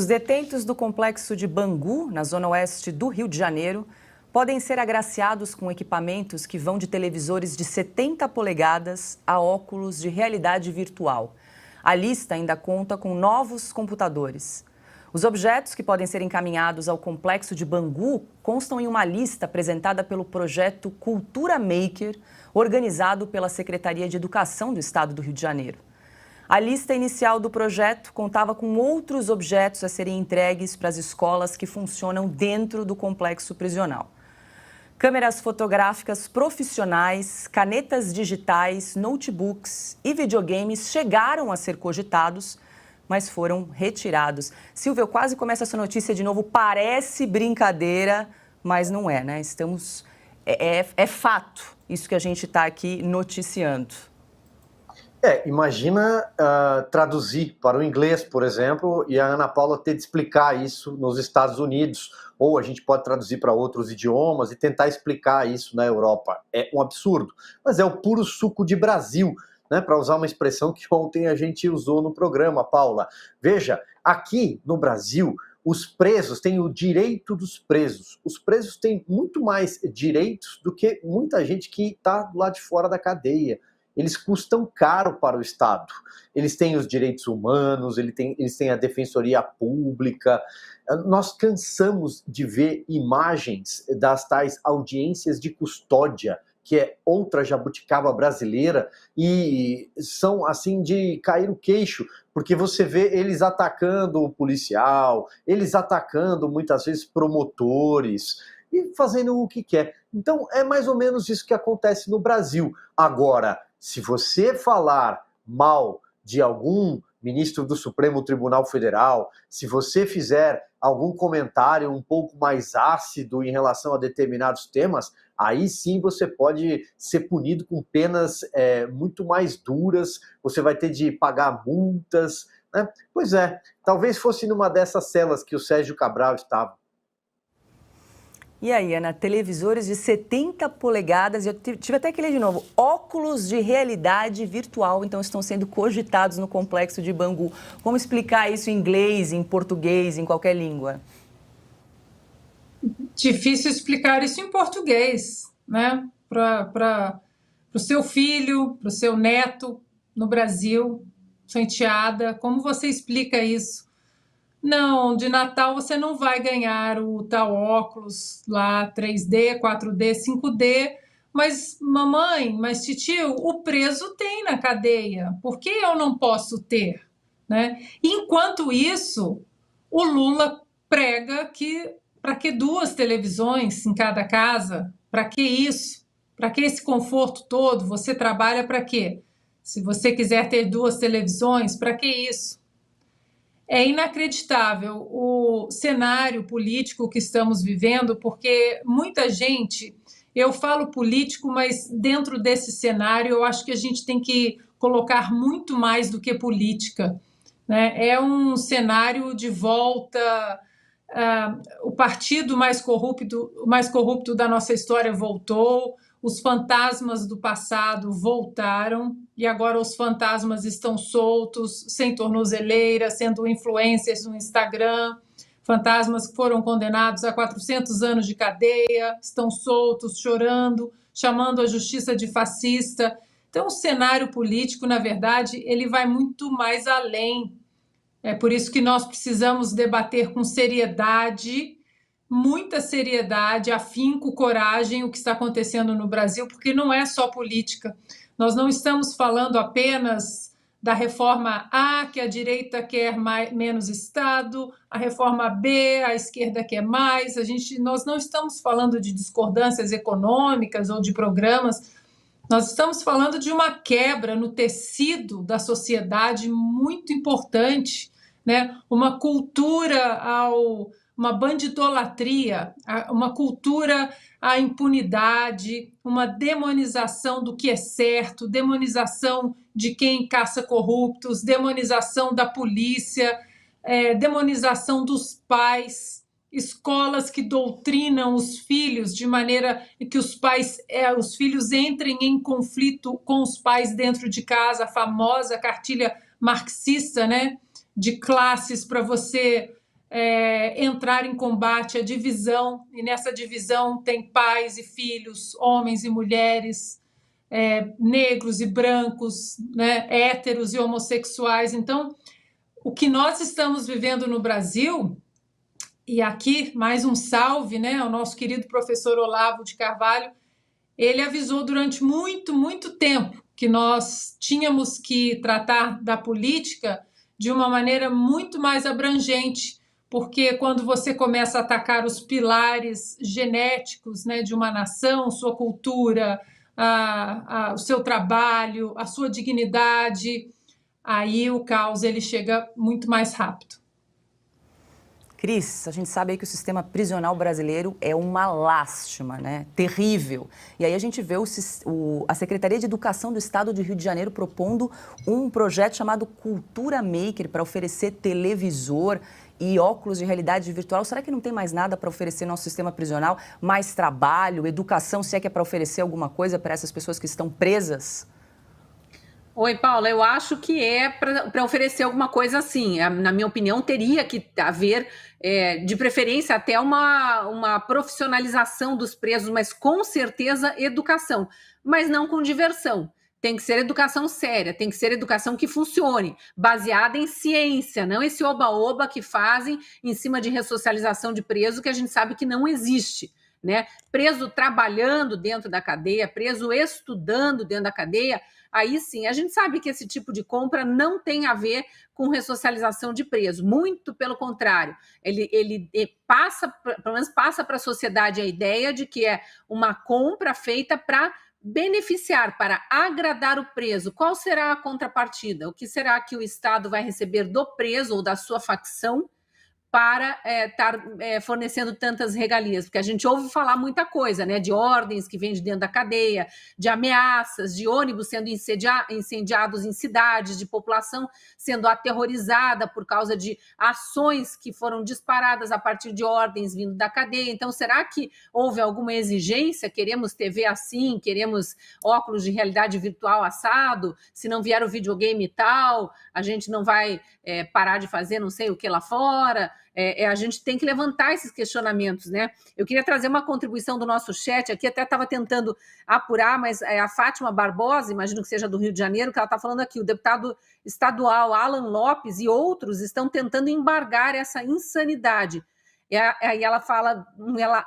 Os detentos do complexo de Bangu, na zona oeste do Rio de Janeiro, podem ser agraciados com equipamentos que vão de televisores de 70 polegadas a óculos de realidade virtual. A lista ainda conta com novos computadores. Os objetos que podem ser encaminhados ao complexo de Bangu constam em uma lista apresentada pelo projeto Cultura Maker, organizado pela Secretaria de Educação do Estado do Rio de Janeiro. A lista inicial do projeto contava com outros objetos a serem entregues para as escolas que funcionam dentro do complexo prisional. Câmeras fotográficas profissionais, canetas digitais, notebooks e videogames chegaram a ser cogitados, mas foram retirados. Silvia, eu quase começo essa notícia de novo. Parece brincadeira, mas não é, né? É fato isso que a gente está aqui noticiando. Imagina traduzir para o inglês, por exemplo, e a Ana Paula ter de explicar isso nos Estados Unidos, ou a gente pode traduzir para outros idiomas e tentar explicar isso na Europa. É um absurdo, mas é o puro suco de Brasil, né, para usar uma expressão que ontem a gente usou no programa, Paula. Veja, aqui no Brasil, os presos têm o direito dos presos. Os presos têm muito mais direitos do que muita gente que está lá de fora da cadeia. Eles custam caro para o Estado. Eles têm os direitos humanos, eles têm a defensoria pública. Nós cansamos de ver imagens das tais audiências de custódia, que é outra jabuticaba brasileira, e são assim de cair o queixo, porque você vê eles atacando o policial, eles atacando muitas vezes promotores, e fazendo o que quer. Então é mais ou menos isso que acontece no Brasil. Agora, se você falar mal de algum ministro do Supremo Tribunal Federal, se você fizer algum comentário um pouco mais ácido em relação a determinados temas, aí sim você pode ser punido com penas muito mais duras, você vai ter de pagar multas, né? Pois é, talvez fosse numa dessas celas que o Sérgio Cabral estava. E aí, Ana, televisores de 70 polegadas, eu tive até que ler de novo, óculos de realidade virtual, então estão sendo cogitados no complexo de Bangu. Como explicar isso em inglês, em português, em qualquer língua? Difícil explicar isso em português, né? Para o seu filho, para o seu neto no Brasil, sua enteada, como você explica isso? Não, de Natal você não vai ganhar o tal óculos lá 3D, 4D, 5D, mas mamãe, mas titio, o preso tem na cadeia, por que eu não posso ter? Né? Enquanto isso, o Lula prega que para que 2 televisões em cada casa? Para que isso? Para que esse conforto todo? Você trabalha para quê? Se você quiser ter 2 televisões, para que isso? É inacreditável o cenário político que estamos vivendo, porque muita gente, eu falo político, mas dentro desse cenário eu acho que a gente tem que colocar muito mais do que política, né? É um cenário de volta, o partido mais corrupto da nossa história voltou, os fantasmas do passado voltaram e agora os fantasmas estão soltos, sem tornozeleira, sendo influencers no Instagram. Fantasmas que foram condenados a 400 anos de cadeia, estão soltos, chorando, chamando a justiça de fascista. Então, o cenário político, na verdade, ele vai muito mais além. É por isso que nós precisamos debater com seriedade, muita seriedade, afinco, coragem, o que está acontecendo no Brasil, porque não é só política. Nós não estamos falando apenas da reforma A, que a direita quer menos Estado, a reforma B, a esquerda quer mais. Nós não estamos falando de discordâncias econômicas ou de programas, nós estamos falando de uma quebra no tecido da sociedade muito importante, né? Uma cultura uma bandidolatria, uma cultura à impunidade, uma demonização do que é certo, demonização de quem caça corruptos, demonização da polícia, demonização dos pais, escolas que doutrinam os filhos de maneira que os filhos entrem em conflito com os pais dentro de casa, a famosa cartilha marxista, né, de classes para você entrar em combate à divisão, e nessa divisão tem pais e filhos, homens e mulheres, negros e brancos, né, héteros e homossexuais. Então, o que nós estamos vivendo no Brasil, e aqui mais um salve, né, ao nosso querido professor Olavo de Carvalho, ele avisou durante muito, muito tempo que nós tínhamos que tratar da política de uma maneira muito mais abrangente, porque quando você começa a atacar os pilares genéticos, né, de uma nação, sua cultura, o seu trabalho, a sua dignidade, aí o caos ele chega muito mais rápido. Cris, a gente sabe aí que o sistema prisional brasileiro é uma lástima, né? Terrível. E aí a gente vê a Secretaria de Educação do Estado de Rio de Janeiro propondo um projeto chamado Cultura Maker para oferecer televisor e óculos de realidade virtual. Será que não tem mais nada para oferecer no nosso sistema prisional? Mais trabalho, educação, se é que é para oferecer alguma coisa para essas pessoas que estão presas? Oi, Paula, eu acho que é para oferecer alguma coisa assim. Na minha opinião, teria que haver, de preferência, até uma profissionalização dos presos, mas com certeza educação, mas não com diversão. Tem que ser educação séria, tem que ser educação que funcione, baseada em ciência, não esse oba-oba que fazem em cima de ressocialização de preso, que a gente sabe que não existe. Né? Preso trabalhando dentro da cadeia, preso estudando dentro da cadeia, aí sim, a gente sabe que esse tipo de compra não tem a ver com ressocialização de preso, muito pelo contrário, ele passa, pelo menos passa para a sociedade a ideia de que é uma compra feita para beneficiar, para agradar o preso. Qual será a contrapartida? O que será que o Estado vai receber do preso ou da sua facção para estar fornecendo tantas regalias, porque a gente ouve falar muita coisa, né, de ordens que vêm de dentro da cadeia, de ameaças, de ônibus sendo incendiados em cidades, de população sendo aterrorizada por causa de ações que foram disparadas a partir de ordens vindo da cadeia. Então, será que houve alguma exigência? Queremos TV assim, queremos óculos de realidade virtual assado, se não vier o videogame tal, a gente não vai parar de fazer não sei o que lá fora. A gente tem que levantar esses questionamentos, né? Eu queria trazer uma contribuição do nosso chat aqui, até estava tentando apurar, mas a Fátima Barbosa, imagino que seja do Rio de Janeiro, que ela está falando aqui, o deputado estadual Alan Lopes e outros estão tentando embargar essa insanidade. Aí ela fala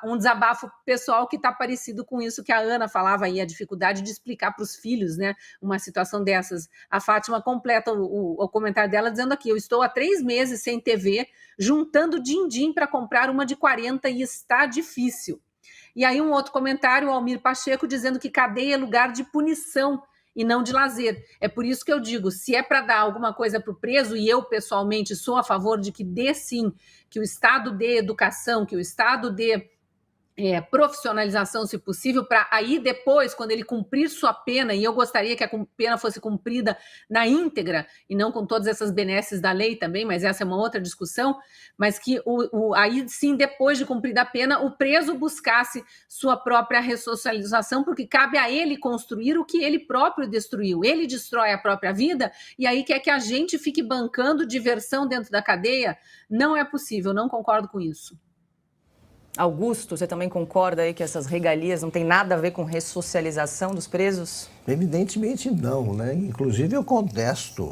um desabafo pessoal que está parecido com isso que a Ana falava aí, a dificuldade de explicar para os filhos, né, uma situação dessas. A Fátima completa o comentário dela dizendo aqui, eu estou há 3 meses sem TV, juntando din-din para comprar uma de 40 e está difícil. E aí um outro comentário, o Almir Pacheco, dizendo que cadeia é lugar de punição e não de lazer. É por isso que eu digo, se é para dar alguma coisa para o preso, e eu pessoalmente sou a favor de que dê sim, que o Estado dê educação, que o Estado dê profissionalização, se possível, para aí depois, quando ele cumprir sua pena, e eu gostaria que a pena fosse cumprida na íntegra, e não com todas essas benesses da lei também, mas essa é uma outra discussão, mas que aí sim, depois de cumprida a pena, o preso buscasse sua própria ressocialização, porque cabe a ele construir o que ele próprio destruiu. Ele destrói a própria vida, e aí quer que a gente fique bancando diversão dentro da cadeia? Não é possível, não concordo com isso. Augusto, você também concorda aí que essas regalias não tem nada a ver com ressocialização dos presos? Evidentemente não, né? Inclusive eu contesto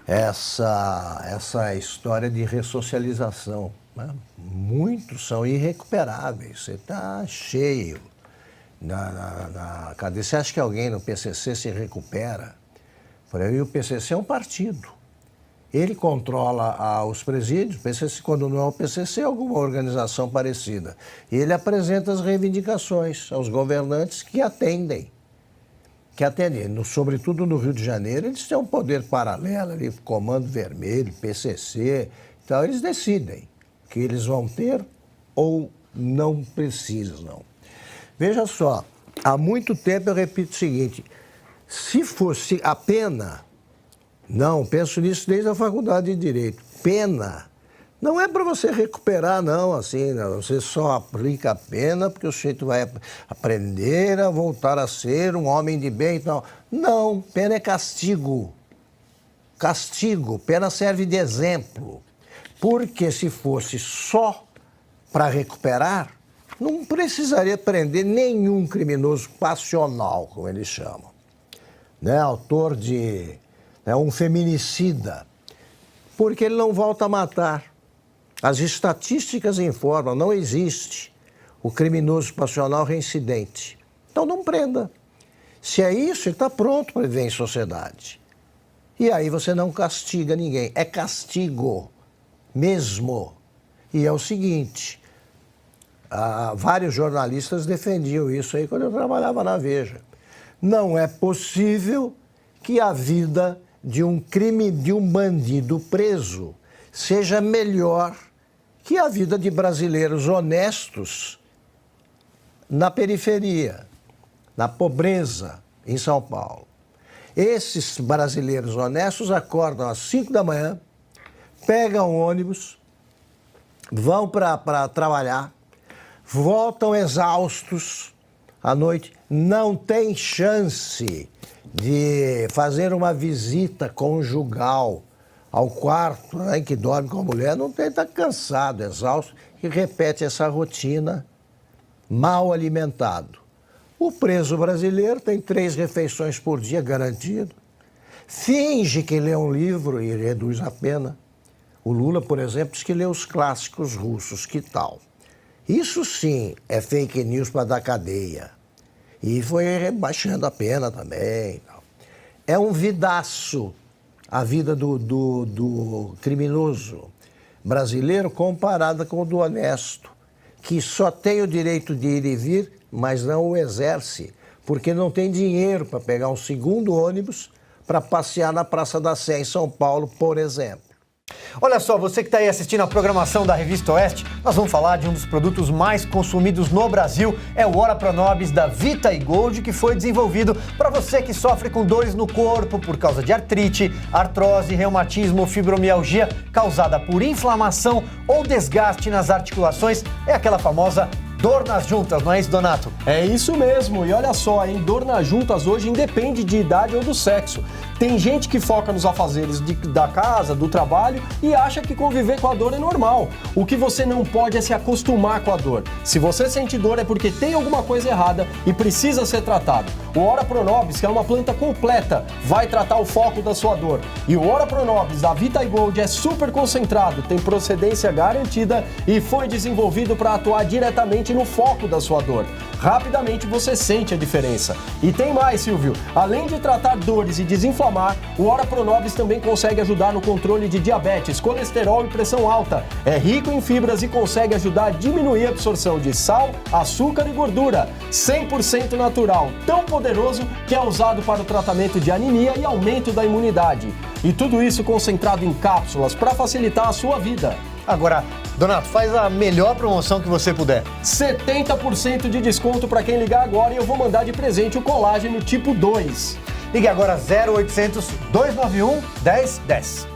essa história de ressocialização, né? Muitos são irrecuperáveis, você está cheio na cadeia. Você acha que alguém no PCC se recupera? Por aí o PCC é um partido. Ele controla os presídios, PCC, quando não é o PCC, é alguma organização parecida. E ele apresenta as reivindicações aos governantes que atendem. Sobretudo no Rio de Janeiro, eles têm um poder paralelo ali, Comando Vermelho, PCC, então eles decidem que eles vão ter ou não precisam. Veja só, há muito tempo eu repito o seguinte, se fosse a pena... Não, penso nisso desde a faculdade de Direito. Pena não é para você recuperar, não, assim, não. Você só aplica a pena porque o sujeito vai aprender a voltar a ser um homem de bem e tal. Não, pena é castigo. Castigo, pena serve de exemplo. Porque se fosse só para recuperar, não precisaria prender nenhum criminoso passional, como eles chamam. Né? Autor de um feminicida, porque ele não volta a matar. As estatísticas informam, não existe o criminoso passional reincidente. Então não prenda. Se é isso, ele está pronto para viver em sociedade. E aí você não castiga ninguém. É castigo mesmo. E é o seguinte, vários jornalistas defendiam isso aí quando eu trabalhava na Veja. Não é possível que a vida de um bandido preso seja melhor que a vida de brasileiros honestos na periferia, na pobreza, em São Paulo. Esses brasileiros honestos acordam às 5 da manhã, pegam ônibus, vão para trabalhar, voltam exaustos à noite, não tem chance de fazer uma visita conjugal ao quarto, né, em que dorme com a mulher, não tem, está cansado, exausto, e repete essa rotina mal alimentado. O preso brasileiro tem 3 refeições por dia garantido, finge que lê um livro e reduz a pena. O Lula, por exemplo, diz que lê os clássicos russos, que tal? Isso sim é fake news para dar cadeia. E foi rebaixando a pena também. É um vidaço a vida do criminoso brasileiro comparada com o do honesto, que só tem o direito de ir e vir, mas não o exerce, porque não tem dinheiro para pegar um segundo ônibus para passear na Praça da Sé, em São Paulo, por exemplo. Olha só, você que está aí assistindo a programação da Revista Oeste, nós vamos falar de um dos produtos mais consumidos no Brasil, é o Ora Pronobis da Vita e Gold, que foi desenvolvido para você que sofre com dores no corpo por causa de artrite, artrose, reumatismo, fibromialgia causada por inflamação ou desgaste nas articulações, é aquela famosa dor nas juntas, não é isso, Donato? É isso mesmo, e olha só, hein? Dor nas juntas hoje independe de idade ou do sexo. Tem gente que foca nos afazeres da casa, do trabalho e acha que conviver com a dor é normal. O que você não pode é se acostumar com a dor. Se você sente dor é porque tem alguma coisa errada e precisa ser tratado. O Ora Pronobis, que é uma planta completa, vai tratar o foco da sua dor. E o Ora Pronobis da Vita e Gold é super concentrado, tem procedência garantida e foi desenvolvido para atuar diretamente no foco da sua dor. Rapidamente você sente a diferença. E tem mais, Silvio. Além de tratar dores e desinflamar, o Ora Pronobis também consegue ajudar no controle de diabetes, colesterol e pressão alta. É rico em fibras e consegue ajudar a diminuir a absorção de sal, açúcar e gordura. 100% natural, tão poderoso que é usado para o tratamento de anemia e aumento da imunidade. E tudo isso concentrado em cápsulas para facilitar a sua vida. Agora, Donato, faz a melhor promoção que você puder. 70% de desconto para quem ligar agora e eu vou mandar de presente o colágeno tipo 2. Ligue agora 0800 291 1010.